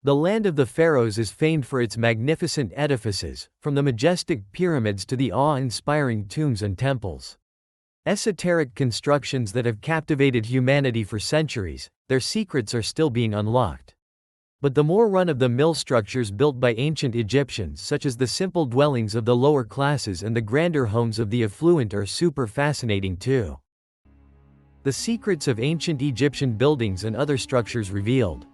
The land of the pharaohs is famed for its magnificent edifices, from the majestic pyramids to the awe-inspiring tombs and temples. Esoteric constructions that have captivated humanity for centuries, their secrets are still being unlocked. But the more run-of-the-mill structures built by ancient Egyptians, such as the simple dwellings of the lower classes and the grander homes of the affluent, are super fascinating too. The secrets of ancient Egyptian buildings and other structures revealed.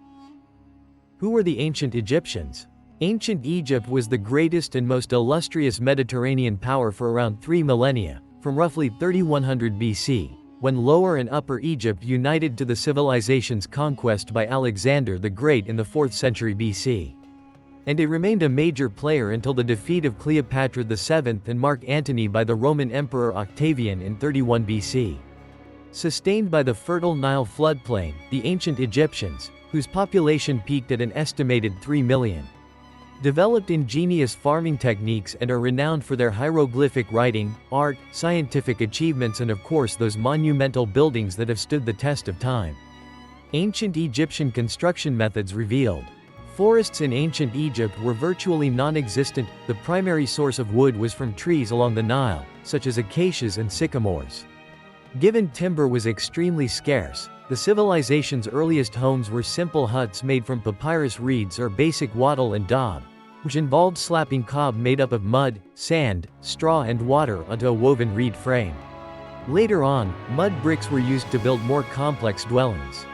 Who were the ancient Egyptians? Ancient Egypt was the greatest and most illustrious Mediterranean power for around 3 millennia, from roughly 3100 BC, when Lower and Upper Egypt united to the civilization's conquest by Alexander the Great in the 4th century BC. And it remained a major player until the defeat of Cleopatra VII and Mark Antony by the Roman Emperor Octavian in 31 BC. Sustained by the fertile Nile floodplain, the ancient Egyptians, whose population peaked at an estimated 3 million, developed ingenious farming techniques and are renowned for their hieroglyphic writing, art, scientific achievements, and of course those monumental buildings that have stood the test of time. Ancient Egyptian construction methods revealed. Forests in ancient Egypt were virtually non-existent. The primary source of wood was from trees along the Nile, such as acacias and sycamores. Given timber was extremely scarce, the civilization's earliest homes were simple huts made from papyrus reeds or basic wattle and daub, which involved slapping cob made up of mud, sand, straw and water onto a woven reed frame. Later on, mud bricks were used to build more complex dwellings.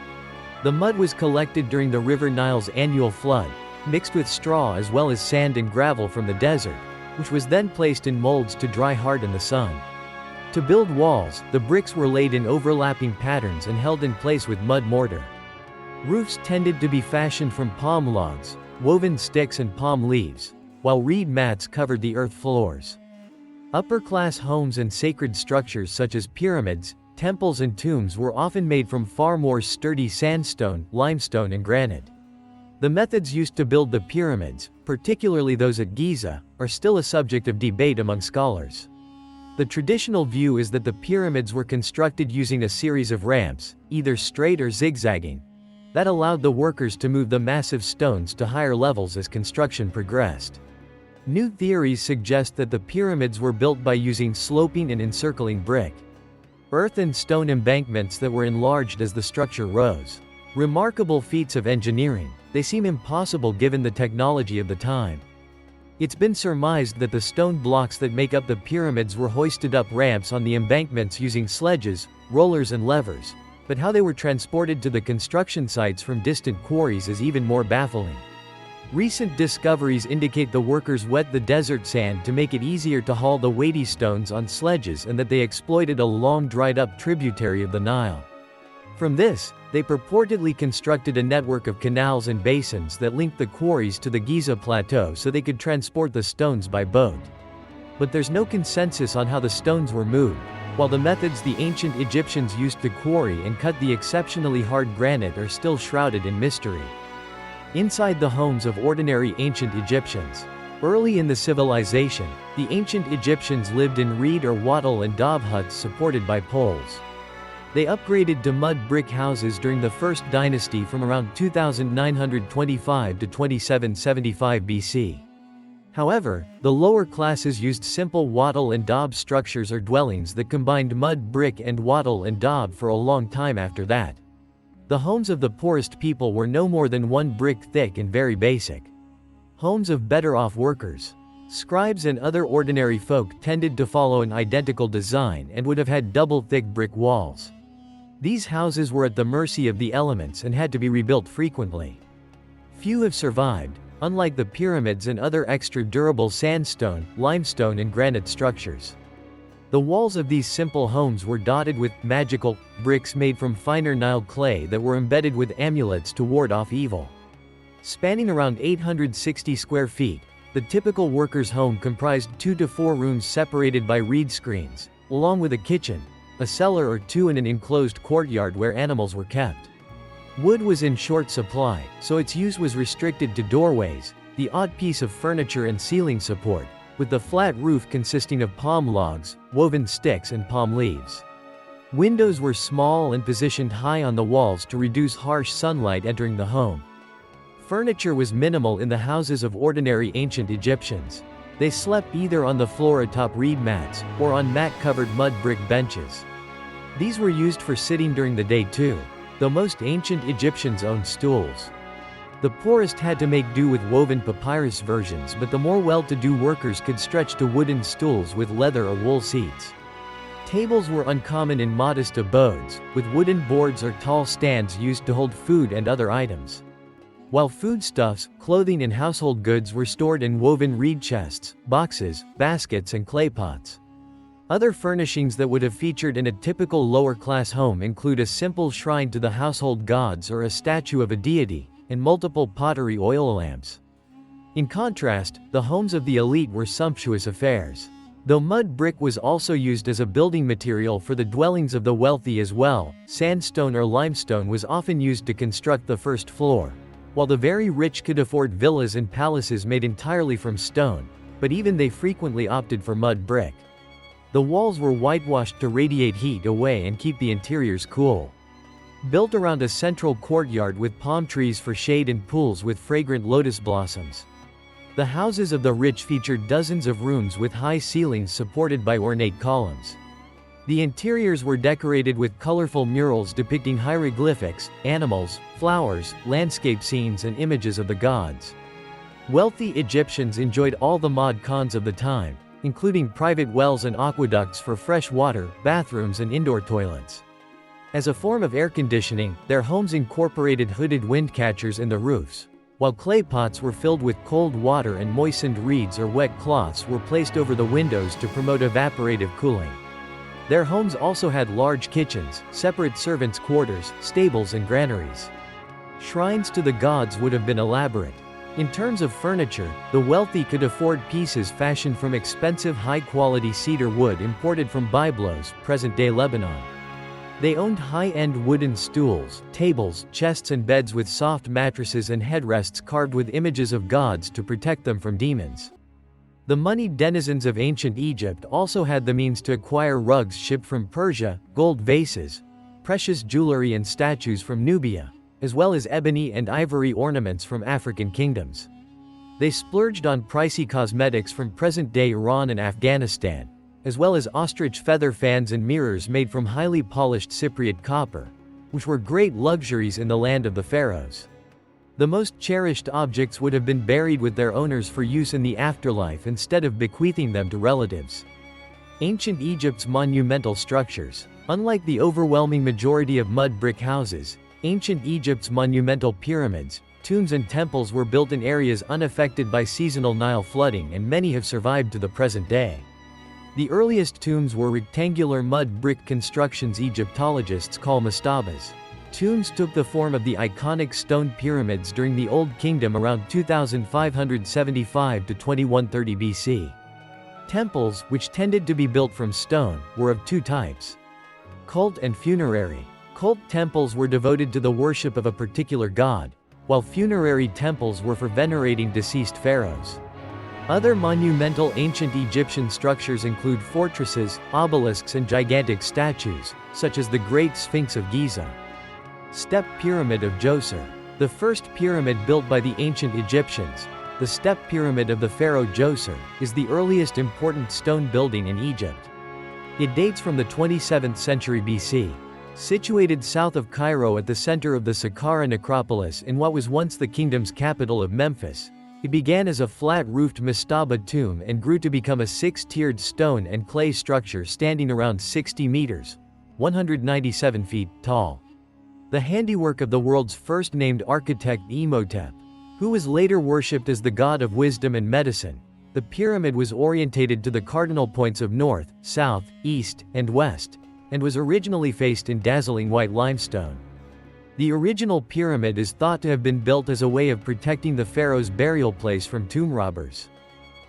The mud was collected during the River Nile's annual flood, mixed with straw as well as sand and gravel from the desert, which was then placed in molds to dry hard in the sun. To build walls, the bricks were laid in overlapping patterns and held in place with mud mortar. Roofs tended to be fashioned from palm logs, woven sticks and palm leaves, while reed mats covered the earth floors. Upper-class homes and sacred structures such as pyramids, temples and tombs were often made from far more sturdy sandstone, limestone and granite. The methods used to build the pyramids, particularly those at Giza, are still a subject of debate among scholars. The traditional view is that the pyramids were constructed using a series of ramps, either straight or zigzagging, that allowed the workers to move the massive stones to higher levels as construction progressed. New theories suggest that the pyramids were built by using sloping and encircling brick, earth and stone embankments that were enlarged as the structure rose. Remarkable feats of engineering, they seem impossible given the technology of the time. It's been surmised that the stone blocks that make up the pyramids were hoisted up ramps on the embankments using sledges, rollers and levers, but how they were transported to the construction sites from distant quarries is even more baffling. Recent discoveries indicate the workers wet the desert sand to make it easier to haul the weighty stones on sledges and that they exploited a long dried-up tributary of the Nile. From this, they purportedly constructed a network of canals and basins that linked the quarries to the Giza plateau so they could transport the stones by boat. But there's no consensus on how the stones were moved, while the methods the ancient Egyptians used to quarry and cut the exceptionally hard granite are still shrouded in mystery. Inside the homes of ordinary ancient Egyptians. Early in the civilization, the ancient Egyptians lived in reed or wattle and daub huts supported by poles. They upgraded to mud brick houses during the First Dynasty from around 2925 to 2775 BC. However, the lower classes used simple wattle and daub structures or dwellings that combined mud brick and wattle and daub for a long time after that. The homes of the poorest people were no more than 1 brick thick and very basic. Homes of better-off workers. Scribes and other ordinary folk tended to follow an identical design and would have had double-thick brick walls. These houses were at the mercy of the elements and had to be rebuilt frequently. Few have survived, unlike the pyramids and other extra durable sandstone, limestone and granite structures. The walls of these simple homes were dotted with magical bricks made from finer Nile clay that were embedded with amulets to ward off evil. Spanning around 860 square feet, the typical worker's home comprised 2 to 4 rooms separated by reed screens, along with a kitchen, a cellar or two and an enclosed courtyard where animals were kept. Wood was in short supply, so its use was restricted to doorways, the odd piece of furniture and ceiling support, with the flat roof consisting of palm logs, woven sticks and palm leaves. Windows were small and positioned high on the walls to reduce harsh sunlight entering the home. Furniture was minimal in the houses of ordinary ancient Egyptians. They slept either on the floor atop reed mats, or on mat-covered mud brick benches. These were used for sitting during the day too, though most ancient Egyptians owned stools. The poorest had to make do with woven papyrus versions, but the more well-to-do workers could stretch to wooden stools with leather or wool seats. Tables were uncommon in modest abodes, with wooden boards or tall stands used to hold food and other items. While foodstuffs, clothing and household goods were stored in woven reed chests, boxes, baskets and clay pots. Other furnishings that would have featured in a typical lower-class home include a simple shrine to the household gods or a statue of a deity, and multiple pottery oil lamps. In contrast, the homes of the elite were sumptuous affairs. Though mud brick was also used as a building material for the dwellings of the wealthy as well, sandstone or limestone was often used to construct the first floor. While the very rich could afford villas and palaces made entirely from stone, but even they frequently opted for mud brick. The walls were whitewashed to radiate heat away and keep the interiors cool. Built around a central courtyard with palm trees for shade and pools with fragrant lotus blossoms. The houses of the rich featured dozens of rooms with high ceilings supported by ornate columns. The interiors were decorated with colorful murals depicting hieroglyphics, animals, flowers, landscape scenes and images of the gods. Wealthy Egyptians enjoyed all the mod cons of the time, including private wells and aqueducts for fresh water, bathrooms and indoor toilets. As a form of air conditioning, their homes incorporated hooded wind catchers in the roofs, while clay pots were filled with cold water and moistened reeds or wet cloths were placed over the windows to promote evaporative cooling. Their homes also had large kitchens, separate servants' quarters, stables and granaries. Shrines to the gods would have been elaborate. In terms of furniture, the wealthy could afford pieces fashioned from expensive high-quality cedar wood imported from Byblos, present-day Lebanon. They owned high-end wooden stools, tables, chests and beds with soft mattresses and headrests carved with images of gods to protect them from demons. The moneyed denizens of ancient Egypt also had the means to acquire rugs shipped from Persia, gold vases, precious jewelry and statues from Nubia, as well as ebony and ivory ornaments from African kingdoms. They splurged on pricey cosmetics from present-day Iran and Afghanistan, as well as ostrich feather fans and mirrors made from highly polished Cypriot copper, which were great luxuries in the land of the pharaohs. The most cherished objects would have been buried with their owners for use in the afterlife instead of bequeathing them to relatives. Ancient Egypt's monumental structures. Unlike the overwhelming majority of mud brick houses, ancient Egypt's monumental pyramids, tombs and temples were built in areas unaffected by seasonal Nile flooding, and many have survived to the present day. The earliest tombs were rectangular mud brick constructions Egyptologists call mastabas. Tombs took the form of the iconic stone pyramids during the Old Kingdom around 2575 to 2130 BC. Temples, which tended to be built from stone, were of two types: cult and funerary. Cult temples were devoted to the worship of a particular god, while funerary temples were for venerating deceased pharaohs. Other monumental ancient Egyptian structures include fortresses, obelisks and gigantic statues, such as the Great Sphinx of Giza. Step Pyramid of Djoser. The first pyramid built by the ancient Egyptians, the Step Pyramid of the pharaoh Djoser, is the earliest important stone building in Egypt. It dates from the 27th century BC. Situated south of Cairo at the center of the Saqqara necropolis in what was once the kingdom's capital of Memphis, it began as a flat-roofed mastaba tomb and grew to become a six-tiered stone and clay structure standing around 60 meters, 197 feet, tall. The handiwork of the world's first named architect Imhotep, who was later worshipped as the god of wisdom and medicine, the pyramid was orientated to the cardinal points of north, south, east, and west, and was originally faced in dazzling white limestone. The original pyramid is thought to have been built as a way of protecting the pharaoh's burial place from tomb robbers.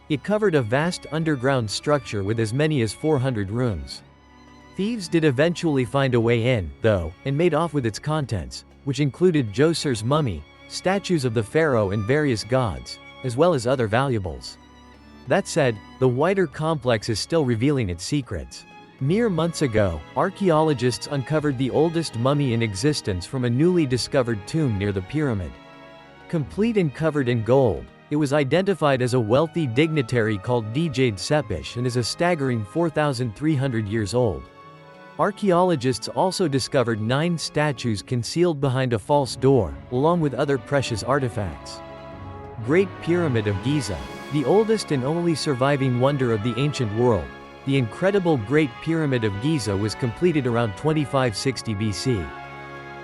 It covered a vast underground structure with as many as 400 rooms. Thieves did eventually find a way in, though, and made off with its contents, which included Djoser's mummy, statues of the pharaoh and various gods, as well as other valuables. That said, the wider complex is still revealing its secrets. Mere months ago, archaeologists uncovered the oldest mummy in existence from a newly discovered tomb near the pyramid. Complete and covered in gold, it was identified as a wealthy dignitary called Djed Sepish and is a staggering 4,300 years old. Archaeologists also discovered 9 statues concealed behind a false door, along with other precious artifacts. Great Pyramid of Giza, the oldest and only surviving wonder of the ancient world. The incredible Great Pyramid of Giza was completed around 2560 BC.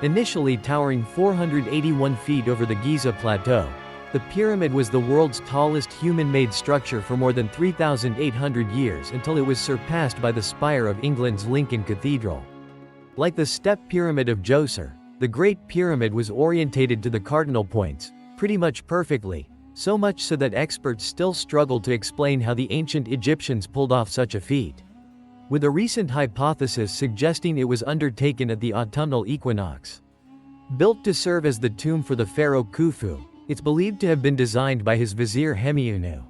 Initially towering 481 feet over the Giza Plateau, the pyramid was the world's tallest human-made structure for more than 3,800 years until it was surpassed by the spire of England's Lincoln Cathedral. Like the step pyramid of Djoser, the Great Pyramid was orientated to the cardinal points, pretty much perfectly, so much so that experts still struggle to explain how the ancient Egyptians pulled off such a feat. With a recent hypothesis suggesting it was undertaken at the autumnal equinox. Built to serve as the tomb for the pharaoh Khufu, it's believed to have been designed by his vizier Hemiunu.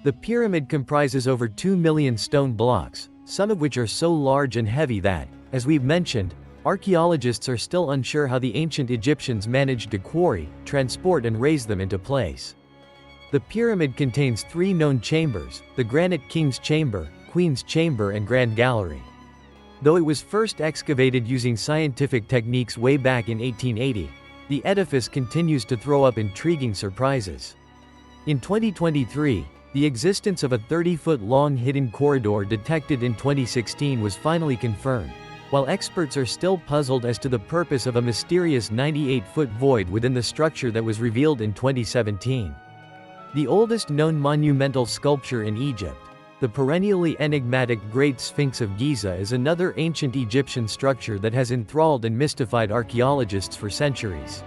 The pyramid comprises over 2 million stone blocks, some of which are so large and heavy that, as we've mentioned, archaeologists are still unsure how the ancient Egyptians managed to quarry, transport and raise them into place. The pyramid contains 3 known chambers: the Granite King's Chamber, Queen's Chamber and Grand Gallery. Though it was first excavated using scientific techniques way back in 1880, the edifice continues to throw up intriguing surprises. In 2023, the existence of a 30-foot-long hidden corridor detected in 2016 was finally confirmed, while experts are still puzzled as to the purpose of a mysterious 98-foot void within the structure that was revealed in 2017. The oldest known monumental sculpture in Egypt, the perennially enigmatic Great Sphinx of Giza, is another ancient Egyptian structure that has enthralled and mystified archaeologists for centuries.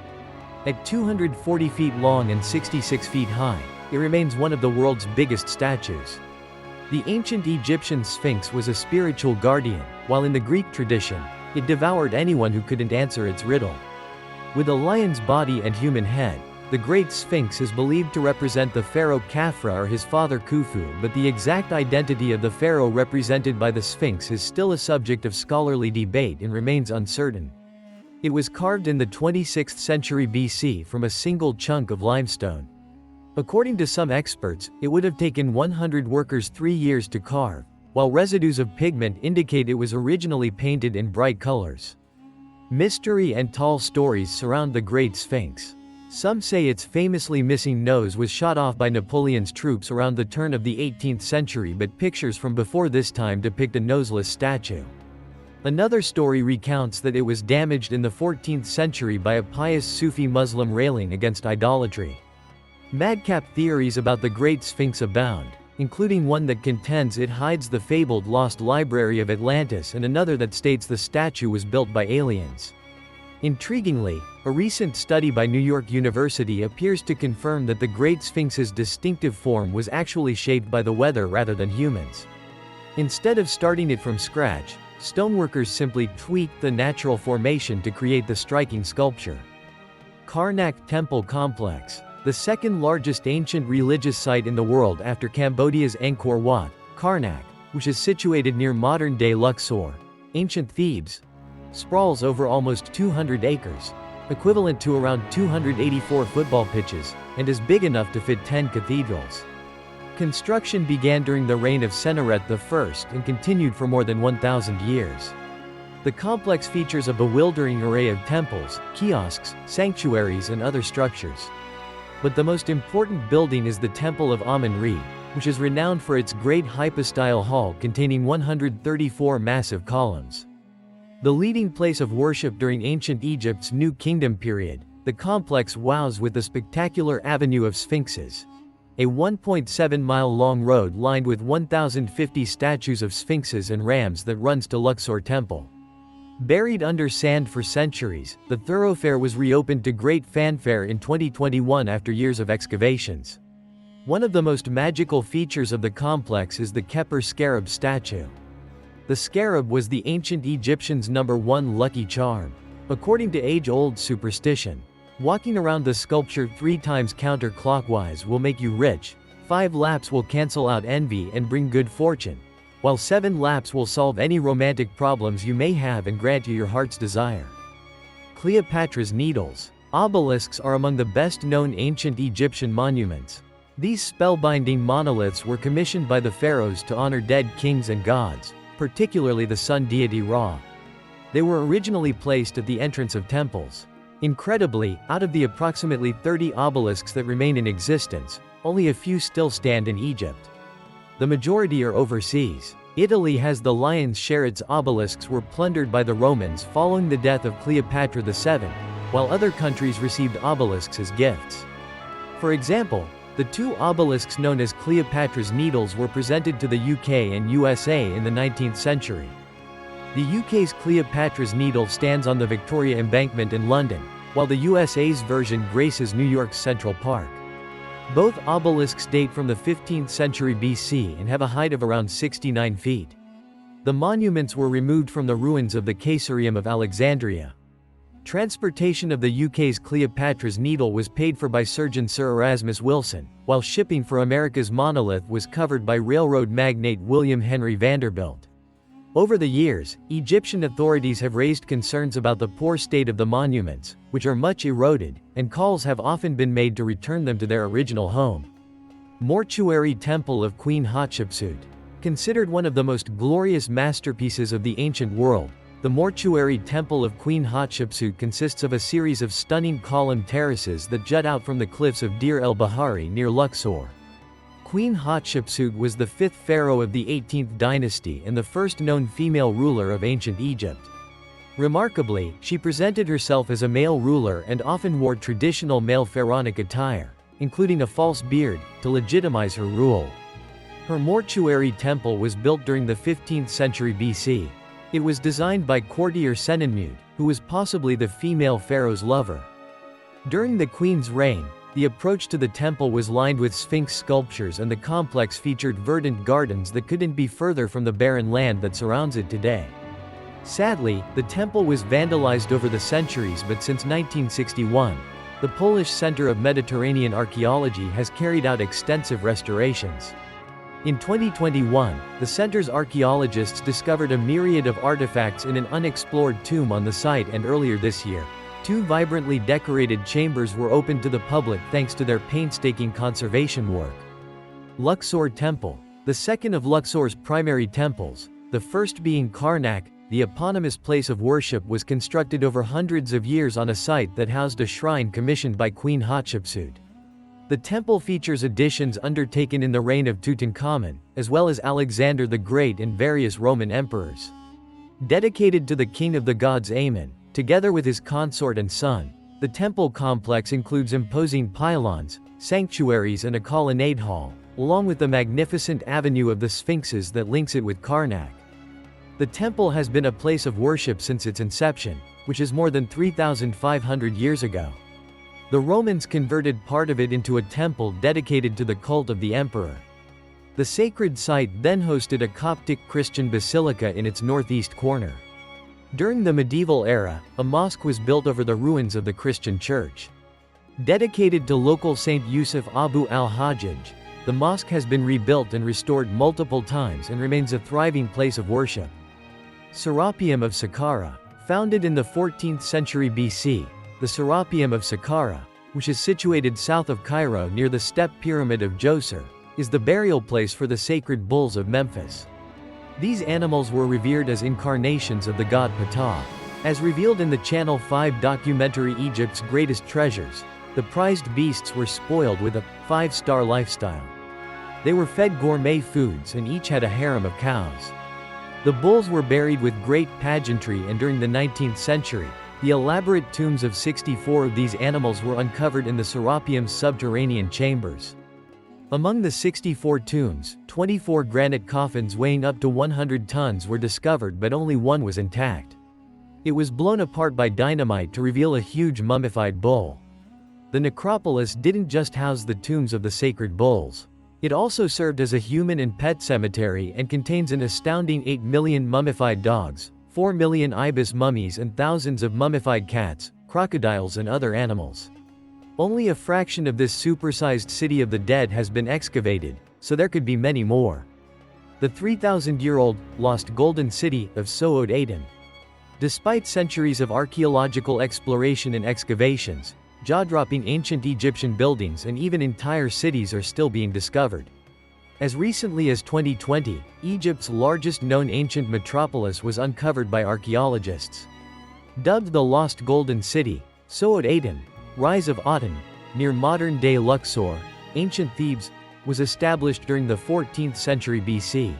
At 240 feet long and 66 feet high, it remains one of the world's biggest statues. The ancient Egyptian Sphinx was a spiritual guardian, while in the Greek tradition, it devoured anyone who couldn't answer its riddle. With a lion's body and human head, the Great Sphinx is believed to represent the pharaoh Khafra or his father Khufu, but the exact identity of the pharaoh represented by the Sphinx is still a subject of scholarly debate and remains uncertain. It was carved in the 26th century BC from a single chunk of limestone. According to some experts, it would have taken 100 workers 3 years to carve, while residues of pigment indicate it was originally painted in bright colors. Mystery and tall stories surround the Great Sphinx. Some say its famously missing nose was shot off by Napoleon's troops around the turn of the 18th century, but pictures from before this time depict a noseless statue. Another story recounts that it was damaged in the 14th century by a pious Sufi Muslim railing against idolatry. Madcap theories about the Great Sphinx abound, including one that contends it hides the fabled lost library of Atlantis and another that states the statue was built by aliens. Intriguingly, a recent study by New York University appears to confirm that the Great Sphinx's distinctive form was actually shaped by the weather rather than humans. Instead of starting it from scratch, stoneworkers simply tweaked the natural formation to create the striking sculpture. Karnak Temple Complex, the second largest ancient religious site in the world after Cambodia's Angkor Wat, Karnak, which is situated near modern-day Luxor, ancient Thebes, sprawls over almost 200 acres, equivalent to around 284 football pitches, and is big enough to fit 10 cathedrals. Construction began during the reign of Senusret I and continued for more than 1,000 years. The complex features a bewildering array of temples, kiosks, sanctuaries and other structures. But the most important building is the Temple of Amun-Re, which is renowned for its great hypostyle hall containing 134 massive columns. The leading place of worship during ancient Egypt's New Kingdom period, the complex wows with the spectacular Avenue of Sphinxes, a 1.7-mile-long road lined with 1,050 statues of sphinxes and rams that runs to Luxor Temple. Buried under sand for centuries, the thoroughfare was reopened to great fanfare in 2021 after years of excavations. One of the most magical features of the complex is the Khepri scarab statue. The scarab was the ancient Egyptians' #1 lucky charm. According to age-old superstition, walking around the sculpture 3 times counterclockwise will make you rich, 5 laps will cancel out envy and bring good fortune, while 7 laps will solve any romantic problems you may have and grant you your heart's desire. Cleopatra's Needles. Obelisks are among the best-known ancient Egyptian monuments. These spellbinding monoliths were commissioned by the pharaohs to honor dead kings and gods, particularly the sun deity Ra. They were originally placed at the entrance of temples. Incredibly, out of the approximately 30 obelisks that remain in existence, only a few still stand in Egypt. The majority are overseas. Italy has the lion's share. Its obelisks were plundered by the Romans following the death of Cleopatra VII, while other countries received obelisks as gifts. For example, the two obelisks known as Cleopatra's Needles were presented to the UK and USA in the 19th century. The UK's Cleopatra's Needle stands on the Victoria Embankment in London, while the USA's version graces New York's Central Park. Both obelisks date from the 15th century BC and have a height of around 69 feet. The monuments were removed from the ruins of the Caesareum of Alexandria. Transportation of the UK's Cleopatra's Needle was paid for by surgeon Sir Erasmus Wilson, while shipping for America's monolith was covered by railroad magnate William Henry Vanderbilt. Over the years, Egyptian authorities have raised concerns about the poor state of the monuments, which are much eroded, and calls have often been made to return them to their original home. Mortuary Temple of Queen Hatshepsut. Considered one of the most glorious masterpieces of the ancient world, the Mortuary Temple of Queen Hatshepsut consists of a series of stunning column terraces that jut out from the cliffs of Deir el-Bahari near Luxor. Queen Hatshepsut was the fifth pharaoh of the 18th dynasty and the first known female ruler of ancient Egypt. Remarkably, she presented herself as a male ruler and often wore traditional male pharaonic attire, including a false beard, to legitimize her rule. Her mortuary temple was built during the 15th century BC. It was designed by courtier Senenmut, who was possibly the female pharaoh's lover. During the queen's reign, the approach to the temple was lined with Sphinx sculptures and the complex featured verdant gardens that couldn't be further from the barren land that surrounds it today. Sadly, the temple was vandalized over the centuries, but since 1961, the Polish Center of Mediterranean Archaeology has carried out extensive restorations. In 2021, the center's archaeologists discovered a myriad of artifacts in an unexplored tomb on the site, and earlier this year, two vibrantly decorated chambers were opened to the public thanks to their painstaking conservation work. Luxor Temple. The second of Luxor's primary temples, the first being Karnak, the eponymous place of worship, was constructed over hundreds of years on a site that housed a shrine commissioned by Queen Hatshepsut. The temple features additions undertaken in the reign of Tutankhamun, as well as Alexander the Great and various Roman emperors. Dedicated to the king of the gods Amun, together with his consort and son, the temple complex includes imposing pylons, sanctuaries and a colonnade hall, along with the magnificent avenue of the Sphinxes that links it with Karnak. The temple has been a place of worship since its inception, which is more than 3,500 years ago. The Romans converted part of it into a temple dedicated to the cult of the emperor. The sacred site then hosted a Coptic Christian basilica in its northeast corner. During the medieval era, a mosque was built over the ruins of the Christian church. Dedicated to local Saint Yusuf Abu al-Hajjaj, the mosque has been rebuilt and restored multiple times and remains a thriving place of worship. Serapeum of Saqqara. Founded in the 14th century BC, the Serapeum of Saqqara, which is situated south of Cairo near the step pyramid of Djoser, is the burial place for the sacred bulls of Memphis. These animals were revered as incarnations of the god Ptah. As revealed in the Channel 5 documentary Egypt's Greatest Treasures, the prized beasts were spoiled with a five-star lifestyle. They were fed gourmet foods and each had a harem of cows. The bulls were buried with great pageantry, and during the 19th century, the elaborate tombs of 64 of these animals were uncovered in the Serapeum's subterranean chambers. Among the 64 tombs, 24 granite coffins weighing up to 100 tons were discovered, but only one was intact. It was blown apart by dynamite to reveal a huge mummified bull. The necropolis didn't just house the tombs of the sacred bulls. It also served as a human and pet cemetery and contains an astounding 8 million mummified dogs, 4 million ibis mummies and thousands of mummified cats, crocodiles and other animals. Only a fraction of this supersized city of the dead has been excavated, so there could be many more. The 3,000-year-old, lost golden city of Sood Aden. Despite centuries of archaeological exploration and excavations, jaw-dropping ancient Egyptian buildings and even entire cities are still being discovered. As recently as 2020, Egypt's largest known ancient metropolis was uncovered by archaeologists. Dubbed the Lost Golden City, Soad Aten, Rise of Aten, near modern-day Luxor, ancient Thebes, was established during the 14th century BC.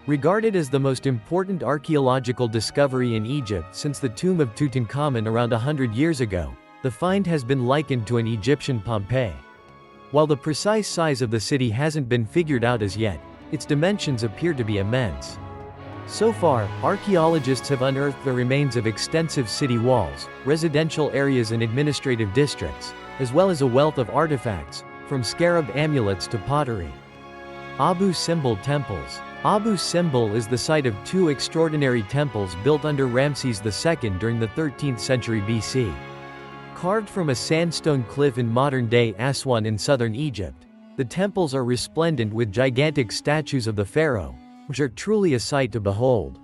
Regarded as the most important archaeological discovery in Egypt since the tomb of Tutankhamun around 100 years ago, the find has been likened to an Egyptian Pompeii. While the precise size of the city hasn't been figured out as yet, its dimensions appear to be immense. So far, archaeologists have unearthed the remains of extensive city walls, residential areas and administrative districts, as well as a wealth of artifacts, from scarab amulets to pottery. Abu Simbel temples. Abu Simbel is the site of two extraordinary temples built under Ramses II during the 13th century BC. Carved from a sandstone cliff in modern-day Aswan in southern Egypt, the temples are resplendent with gigantic statues of the pharaoh, which are truly a sight to behold.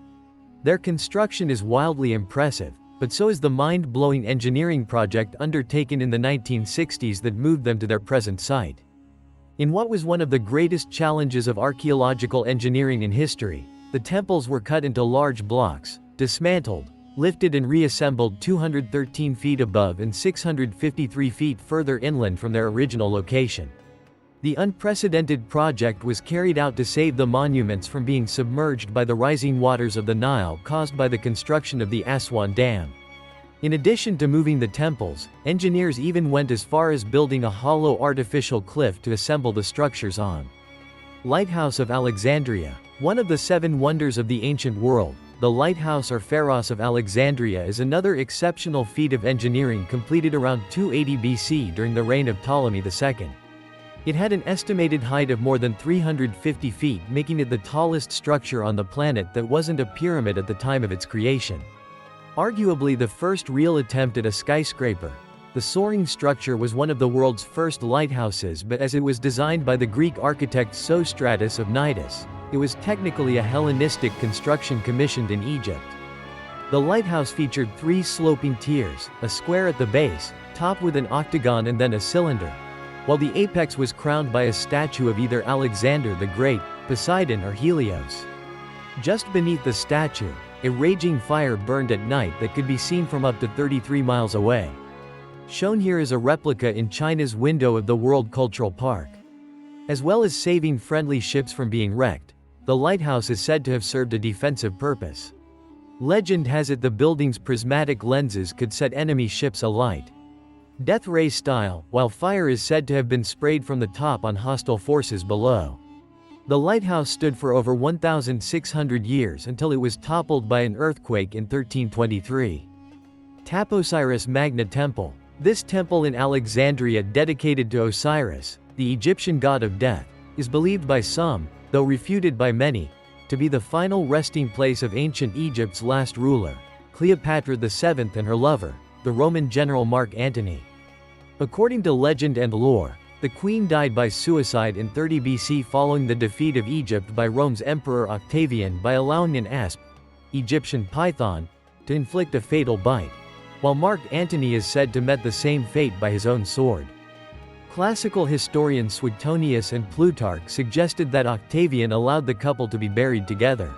Their construction is wildly impressive, but so is the mind-blowing engineering project undertaken in the 1960s that moved them to their present site. In what was one of the greatest challenges of archaeological engineering in history, the temples were cut into large blocks, dismantled, lifted and reassembled 213 feet above and 653 feet further inland from their original location. The unprecedented project was carried out to save the monuments from being submerged by the rising waters of the Nile caused by the construction of the Aswan Dam. In addition to moving the temples, engineers even went as far as building a hollow artificial cliff to assemble the structures on. Lighthouse of Alexandria. One of the seven wonders of the ancient world, the Lighthouse or Pharos of Alexandria is another exceptional feat of engineering completed around 280 BC during the reign of Ptolemy II. It had an estimated height of more than 350 feet, making it the tallest structure on the planet that wasn't a pyramid at the time of its creation. Arguably the first real attempt at a skyscraper, the soaring structure was one of the world's first lighthouses, but as it was designed by the Greek architect Sostratus of Cnidus, it was technically a Hellenistic construction commissioned in Egypt. The lighthouse featured three sloping tiers, a square at the base, topped with an octagon and then a cylinder, while the apex was crowned by a statue of either Alexander the Great, Poseidon or Helios. Just beneath the statue, a raging fire burned at night that could be seen from up to 33 miles away. Shown here is a replica in China's window of the World Cultural Park. As well as saving friendly ships from being wrecked, the lighthouse is said to have served a defensive purpose. Legend has it the building's prismatic lenses could set enemy ships alight. Death ray style, while fire is said to have been sprayed from the top on hostile forces below. The lighthouse stood for over 1,600 years until it was toppled by an earthquake in 1323. Taposiris Magna Temple. This temple in Alexandria dedicated to Osiris, the Egyptian god of death, is believed by some, though refuted by many, to be the final resting place of ancient Egypt's last ruler, Cleopatra VII and her lover, the Roman general Mark Antony. According to legend and lore, the queen died by suicide in 30 BC following the defeat of Egypt by Rome's Emperor Octavian by allowing an asp, Egyptian python, to inflict a fatal bite, while Mark Antony is said to met the same fate by his own sword. Classical historians Suetonius and Plutarch suggested that Octavian allowed the couple to be buried together.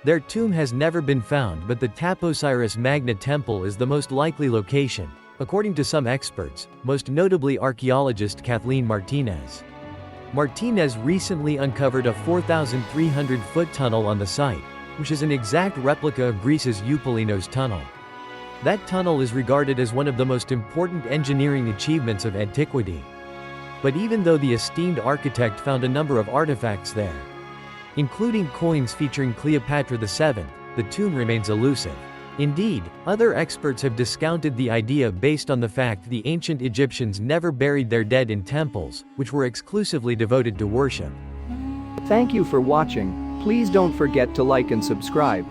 Their tomb has never been found, but the Taposiris Magna Temple is the most likely location, according to some experts, most notably archaeologist Kathleen Martinez. Martinez recently uncovered a 4,300-foot tunnel on the site, which is an exact replica of Greece's Eupalinos tunnel. That tunnel is regarded as one of the most important engineering achievements of antiquity. But even though the esteemed architect found a number of artifacts there, including coins featuring Cleopatra VII, the tomb remains elusive. Indeed, other experts have discounted the idea based on the fact the ancient Egyptians never buried their dead in temples, which were exclusively devoted to worship. Thank you for watching. Please don't forget to like and subscribe.